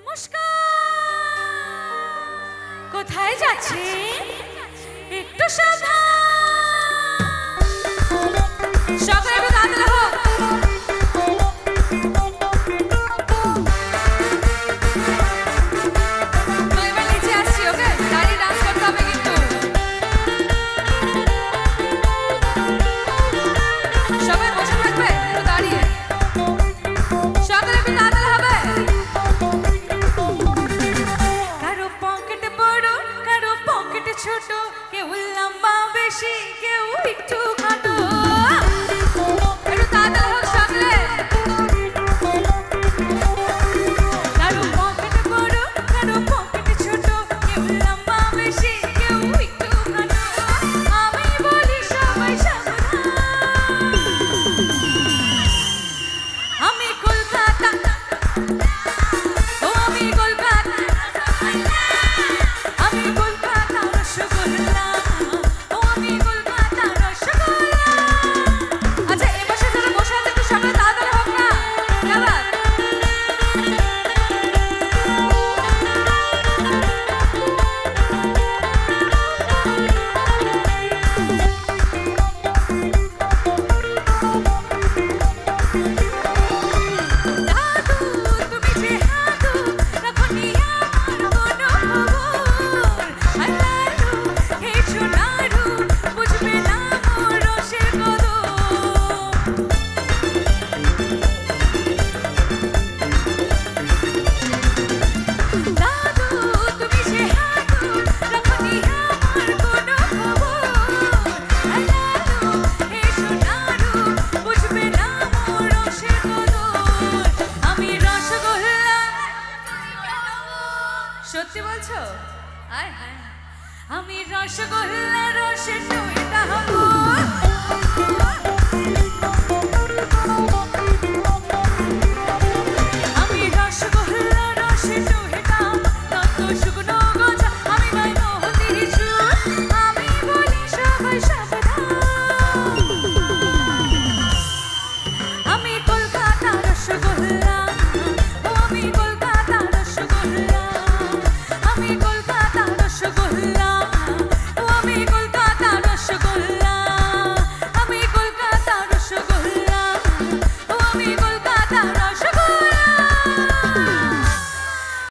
নমস্কার। কোথায় যাচ্ছে একটু সাবধান। সকালে একটু তাড়াতাড়ি হোক। তো এবার নিচে আসছি, ওকে? দাঁড়িয়ে ডান্স করতে হবে কিন্তু। সবাই বসে থাকবে একটু দাঁড়িয়ে। সকালে একটু তাড়াতাড়ি হবে। কারো পকেটে বড়, কারো পকেটে ছোট, কেউ লম্বা বেশি, কেউ একটু খাটো। একটু তাড়াতাড়ি হোক সকালে। কারো পকেটে বড়, কারো পকেটে ছোট, কেউ লম্বা বেশি, কেউ একটু খাটো। আমি বলি সবাই সাবধান। আমি কলকাতা, ও আমি কলকাতা, আমি কলকাতা রসগোল্লা, ও আমি কলকাতা রসগোল্লা। আচ্ছা, এ পাশে যারা বসে আছে একটু সকালে তাড়াতাড়ি হোক না। আবার দাদু তুমি যে হাদু, রাখনি আমার কোনো খবর। আল্লাহু হে সোনারু, বুঝবে না মোর রসের কদর। দাদু তুমি যে হাদু, রাখনি আমার কোনো খবর। আল্লাহু হে সোনারু, বুঝবে না মোর রসের কদর। আমি রসগোল্লা। সত্যি বলছো? আয় হায়, আমি রসগোল্লা রসের টইটা হবো।